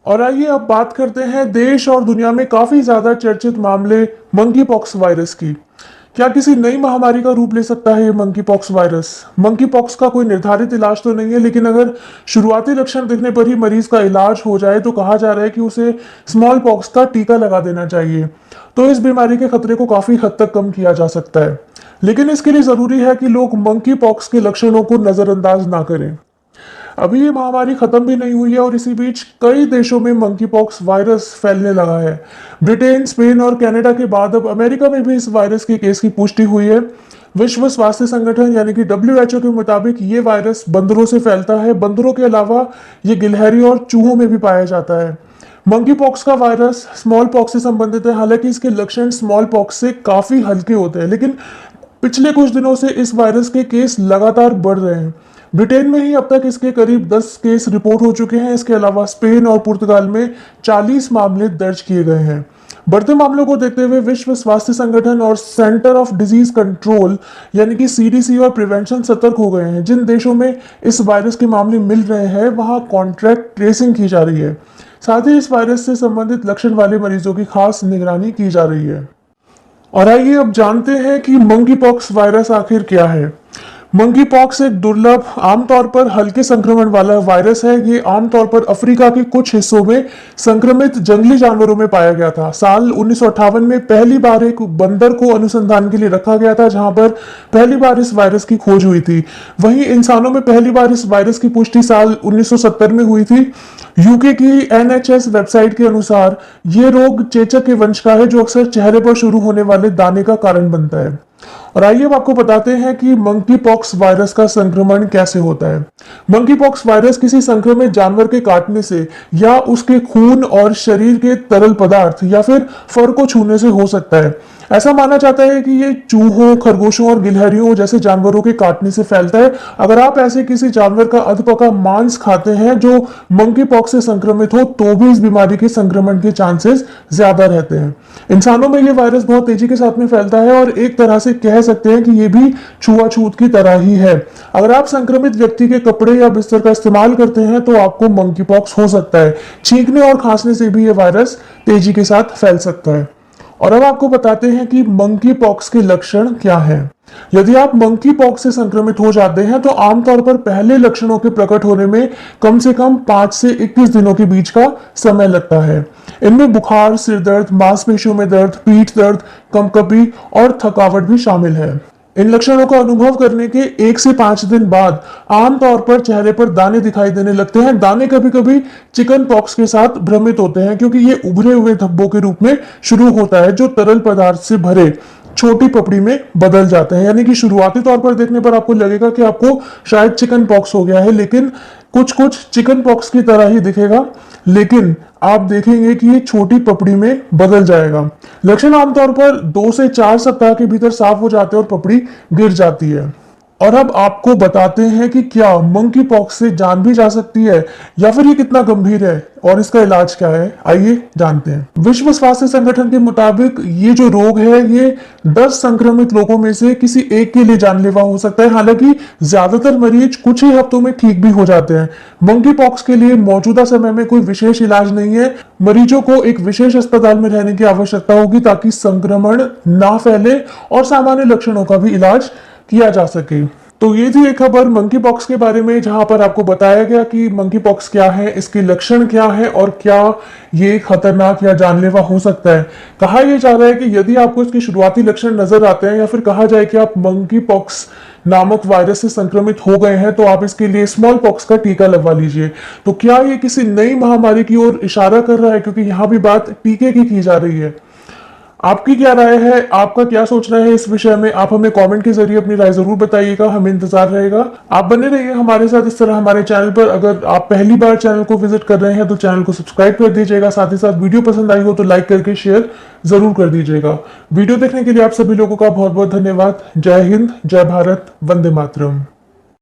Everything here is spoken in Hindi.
और आइए अब बात करते हैं देश और दुनिया में काफी ज्यादा चर्चित मामले मंकी पॉक्स वायरस की। क्या किसी नई महामारी का रूप ले सकता है ये monkey pox virus? Monkey pox का कोई निर्धारित इलाज तो नहीं है, लेकिन अगर शुरुआती लक्षण दिखने पर ही मरीज का इलाज हो जाए तो कहा जा रहा है कि उसे स्मॉल पॉक्स का टीका लगा देना चाहिए। तो इस बीमारी के खतरे को काफी हद तक कम किया जा सकता है, लेकिन इसके लिए जरूरी है कि लोग मंकी पॉक्स के लक्षणों को नजरअंदाज ना करें। अभी ये महामारी खत्म भी नहीं हुई है और इसी बीच कई देशों में मंकी पॉक्स वायरस फैलने लगा है। ब्रिटेन, स्पेन और कनाडा के बाद अब अमेरिका में भी इस वायरस के केस की पुष्टि हुई है। विश्व स्वास्थ्य संगठन यानी कि WHO के मुताबिक ये वायरस बंदरों से फैलता है। बंदरों के अलावा ये गिलहरी और चूहों में भी पाया जाता है। मंकी पॉक्स का वायरस स्मॉल पॉक्स से संबंधित है। हालांकि इसके लक्षण स्मॉल पॉक्स से काफी हल्के होते हैं, लेकिन पिछले कुछ दिनों से इस वायरस के केस लगातार बढ़ रहे हैं। ब्रिटेन में ही अब तक इसके करीब 10 केस रिपोर्ट हो चुके हैं। इसके अलावा स्पेन और पुर्तगाल में 40 मामले दर्ज किए गए हैं। बढ़ते मामलों को देखते हुए विश्व स्वास्थ्य संगठन और सेंटर ऑफ डिजीज कंट्रोल यानी कि CDC और प्रिवेंशन सतर्क हो गए हैं। जिन देशों में इस वायरस के मामले मिल रहे हैं वहां कॉन्ट्रैक्ट ट्रेसिंग की जा रही है। साथ ही इस वायरस से संबंधित लक्षण वाले मरीजों की खास निगरानी की जा रही है। और आइए अब जानते हैं कि मंकी पॉक्स वायरस आखिर क्या है। मंकी पॉक्स एक दुर्लभ, आमतौर पर हल्के संक्रमण वाला वायरस है। ये आमतौर पर अफ्रीका के कुछ हिस्सों में संक्रमित जंगली जानवरों में पाया गया था। साल 1958 में पहली बार एक बंदर को अनुसंधान के लिए रखा गया था, जहां पर पहली बार इस वायरस की खोज हुई थी। वहीं इंसानों में पहली बार इस वायरस की पुष्टि साल 1970 में हुई थी। यूके की NHS वेबसाइट के अनुसार ये रोग चेचक के वंश का है, जो अक्सर चेहरे पर शुरू होने वाले दाने का कारण बनता है। और आइए अब आपको बताते हैं कि मंकी पॉक्स वायरस का संक्रमण कैसे होता है। मंकी पॉक्स वायरस किसी संक्रमित जानवर के काटने से या उसके खून और शरीर के तरल पदार्थ या फिर फर को छूने से हो सकता है। ऐसा माना जाता है कि ये चूहों, खरगोशों और गिलहरियों जैसे जानवरों के काटने से फैलता है। अगर आप ऐसे किसी जानवर का अधपका मांस खाते हैं जो मंकी पॉक्स से संक्रमित हो, तो भी इस बीमारी के संक्रमण के चांसेस ज्यादा रहते हैं। इंसानों में ये वायरस बहुत तेजी के साथ में फैलता है और एक तरह से कह सकते हैं कि ये भी छुआछूत की तरह ही है। अगर आप संक्रमित व्यक्ति के कपड़े या बिस्तर का इस्तेमाल करते हैं तो आपको मंकी पॉक्स हो सकता है। छींकने और खांसने से भी ये वायरस तेजी के साथ फैल सकता है। और अब आपको बताते हैं कि मंकी पॉक्स के लक्षण क्या हैं। यदि आप मंकी पॉक्स से संक्रमित हो जाते हैं तो आमतौर पर पहले लक्षणों के प्रकट होने में कम से कम 5 से 21 दिनों के बीच का समय लगता है। इनमें बुखार, सिर दर्द, मांसपेशियों में दर्द, पीठ दर्द, कंपकपी और थकावट भी शामिल है। इन लक्षणों का अनुभव करने के 1 से 5 दिन बाद आमतौर पर चेहरे पर दाने दिखाई देने लगते हैं। दाने कभी कभी चिकन पॉक्स के साथ भ्रमित होते हैं, क्योंकि ये उभरे हुए धब्बों के रूप में शुरू होता है जो तरल पदार्थ से भरे छोटी पपड़ी में बदल जाते हैं। यानी कि शुरुआती तौर पर देखने पर आपको लगेगा कि आपको शायद चिकन पॉक्स हो गया है, लेकिन कुछ कुछ चिकन पॉक्स की तरह ही दिखेगा, लेकिन आप देखेंगे कि ये छोटी पपड़ी में बदल जाएगा। लक्षण आमतौर पर 2 से 4 सप्ताह के भीतर साफ हो जाते हैं और पपड़ी गिर जाती है। और अब आपको बताते हैं कि क्या मंकी पॉक्स से जान भी जा सकती है या फिर ये कितना गंभीर है और इसका इलाज क्या है, आइए जानते हैं। विश्व स्वास्थ्य संगठन के मुताबिक ये जो रोग है ये 10 संक्रमित लोगों में से किसी एक के लिए जानलेवा हो सकता है। हालांकि ज्यादातर मरीज कुछ ही हफ्तों में ठीक भी हो जाते हैं। मंकी पॉक्स के लिए मौजूदा समय में कोई विशेष इलाज नहीं है। मरीजों को एक विशेष अस्पताल में रहने की आवश्यकता होगी ताकि संक्रमण ना फैले और सामान्य लक्षणों का भी इलाज किया जा सके। तो ये थी एक खबर मंकी पॉक्स के बारे में, जहां पर आपको बताया गया कि मंकी पॉक्स क्या है, इसके लक्षण क्या है और क्या ये खतरनाक या जानलेवा हो सकता है। कहा यह जा रहा है कि यदि आपको इसके शुरुआती लक्षण नजर आते हैं या फिर कहा जाए कि आप मंकी पॉक्स नामक वायरस से संक्रमित हो गए हैं, तो आप इसके लिए स्मॉल पॉक्स का टीका लगवा लीजिए। तो क्या ये किसी नई महामारी की ओर इशारा कर रहा है, क्योंकि यहाँ भी बात टीके की जा रही है। आपकी क्या राय है, आपका क्या सोचना है इस विषय में? आप हमें कमेंट के जरिए अपनी राय जरूर बताइएगा, हमें इंतजार रहेगा। आप बने रहिए हमारे साथ इस तरह हमारे चैनल पर। अगर आप पहली बार चैनल को विजिट कर रहे हैं तो चैनल को सब्सक्राइब कर दीजिएगा। साथ ही साथ वीडियो पसंद आई हो तो लाइक करके शेयर जरूर कर दीजिएगा। वीडियो देखने के लिए आप सभी लोगों का बहुत बहुत धन्यवाद। जय हिंद, जय भारत, वंदे मातरम।